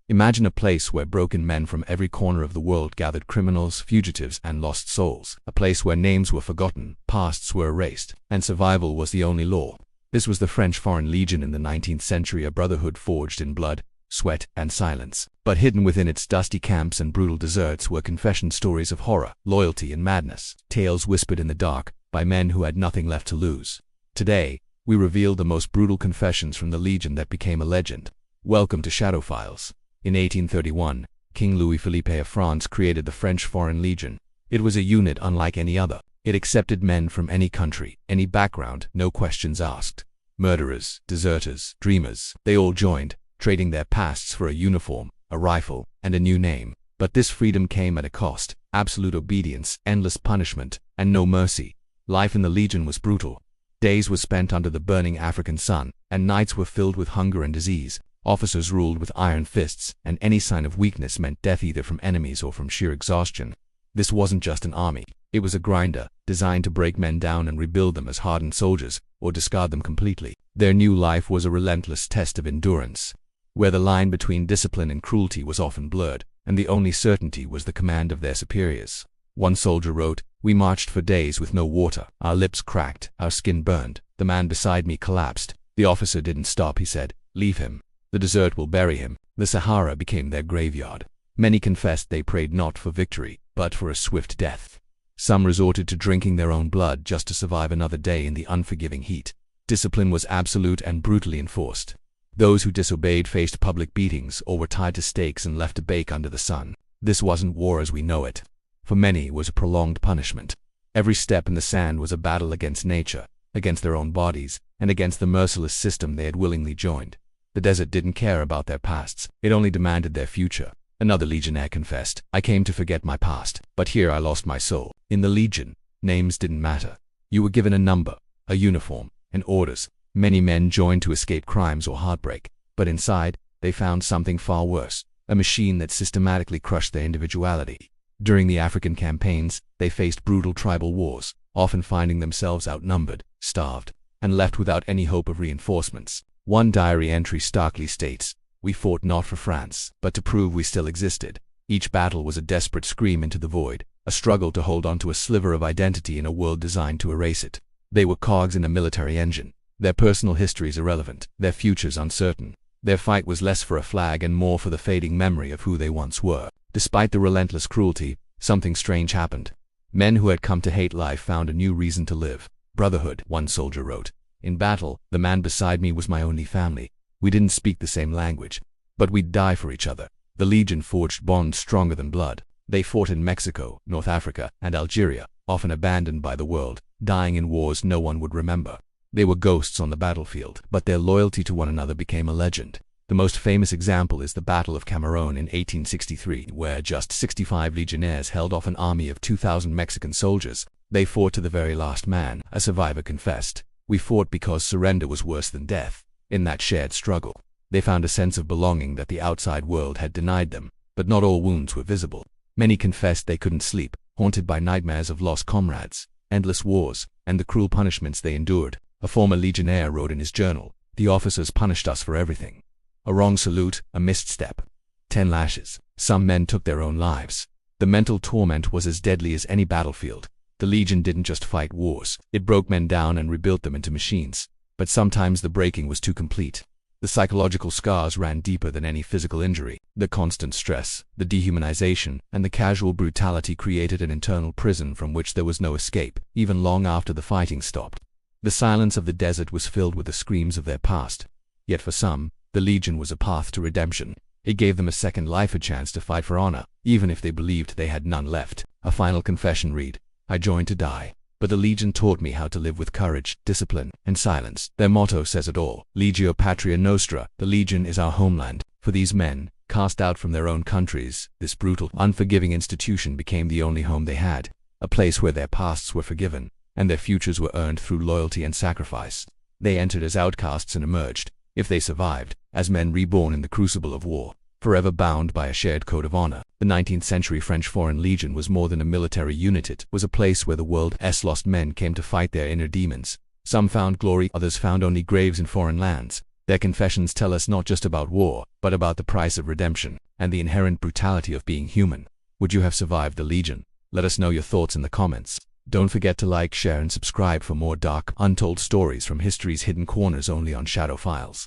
Imagine a place where broken men from every corner of the world gathered criminals, fugitives, and lost souls. A place where names were forgotten, pasts were erased, and survival was the only law. This was the French Foreign Legion in the 19th century, a brotherhood forged in blood, sweat, and silence. But hidden within its dusty camps and brutal deserts were confession stories of horror, loyalty, and madness. Tales whispered in the dark by men who had nothing left to lose. Today, we reveal the most brutal confessions from the Legion that became a legend. Welcome to Shadow Files. In 1831, King Louis Philippe of France created the French Foreign Legion. It was a unit unlike any other. It accepted men from any country, any background, no questions asked. Murderers, deserters, dreamers, they all joined, trading their pasts for a uniform, a rifle, and a new name. But this freedom came at a cost: absolute obedience, endless punishment, and no mercy. Life in the Legion was brutal. Days were spent under the burning African sun, and nights were filled with hunger and disease. Officers ruled with iron fists, and any sign of weakness meant death either from enemies or from sheer exhaustion. This wasn't just an army. It was a grinder, designed to break men down and rebuild them as hardened soldiers, or discard them completely. Their new life was a relentless test of endurance, where the line between discipline and cruelty was often blurred, and the only certainty was the command of their superiors. One soldier wrote, "We marched for days with no water. Our lips cracked, our skin burned. The man beside me collapsed. The officer didn't stop, he said. Leave him. The desert will bury him." The Sahara became their graveyard. Many confessed they prayed not for victory, but for a swift death. Some resorted to drinking their own blood just to survive another day in the unforgiving heat. Discipline was absolute and brutally enforced. Those who disobeyed faced public beatings or were tied to stakes and left to bake under the sun. This wasn't war as we know it. For many, it was a prolonged punishment. Every step in the sand was a battle against nature, against their own bodies, and against the merciless system they had willingly joined. The desert didn't care about their pasts, it only demanded their future. Another legionnaire confessed, "I came to forget my past, but here I lost my soul." In the Legion, names didn't matter. You were given a number, a uniform, and orders. Many men joined to escape crimes or heartbreak, but inside, they found something far worse: a machine that systematically crushed their individuality. During the African campaigns, they faced brutal tribal wars, often finding themselves outnumbered, starved, and left without any hope of reinforcements. One diary entry starkly states, "We fought not for France, but to prove we still existed." Each battle was a desperate scream into the void, a struggle to hold on to a sliver of identity in a world designed to erase it. They were cogs in a military engine. Their personal histories irrelevant, their futures uncertain. Their fight was less for a flag and more for the fading memory of who they once were. Despite the relentless cruelty, something strange happened. Men who had come to hate life found a new reason to live. Brotherhood, one soldier wrote. "In battle, the man beside me was my only family. We didn't speak the same language, but we'd die for each other." The Legion forged bonds stronger than blood. They fought in Mexico, North Africa, and Algeria, often abandoned by the world, dying in wars no one would remember. They were ghosts on the battlefield, but their loyalty to one another became a legend. The most famous example is the Battle of Cameroon in 1863, where just 65 legionnaires held off an army of 2,000 Mexican soldiers. They fought to the very last man. A survivor confessed, "We fought because surrender was worse than death." In that shared struggle, they found a sense of belonging that the outside world had denied them. But not all wounds were visible. Many confessed they couldn't sleep, haunted by nightmares of lost comrades, endless wars, and the cruel punishments they endured. A former legionnaire wrote in his journal, "The officers punished us for everything. A wrong salute, a misstep, 10 lashes. Some men took their own lives." The mental torment was as deadly as any battlefield. The Legion didn't just fight wars, it broke men down and rebuilt them into machines. But sometimes the breaking was too complete. The psychological scars ran deeper than any physical injury. The constant stress, the dehumanization, and the casual brutality created an internal prison from which there was no escape, even long after the fighting stopped. The silence of the desert was filled with the screams of their past. Yet for some, the Legion was a path to redemption. It gave them a second life, a chance to fight for honor, even if they believed they had none left. A final confession read, "I joined to die, but the Legion taught me how to live with courage, discipline, and silence." Their motto says it all: Legio Patria Nostra, the Legion is our homeland. For these men, cast out from their own countries, this brutal, unforgiving institution became the only home they had, a place where their pasts were forgiven, and their futures were earned through loyalty and sacrifice. They entered as outcasts and emerged, if they survived, as men reborn in the crucible of war, forever bound by a shared code of honor. The 19th century French Foreign Legion was more than a military unit. It was a place where the world's lost men came to fight their inner demons. Some found glory, others found only graves in foreign lands, Their confessions tell us not just about war, but about the price of redemption, and the inherent brutality of being human. Would you have survived the Legion? Let us know your thoughts in the comments. Don't forget to like, share, and subscribe for more dark, untold stories from history's hidden corners only on Shadow Files.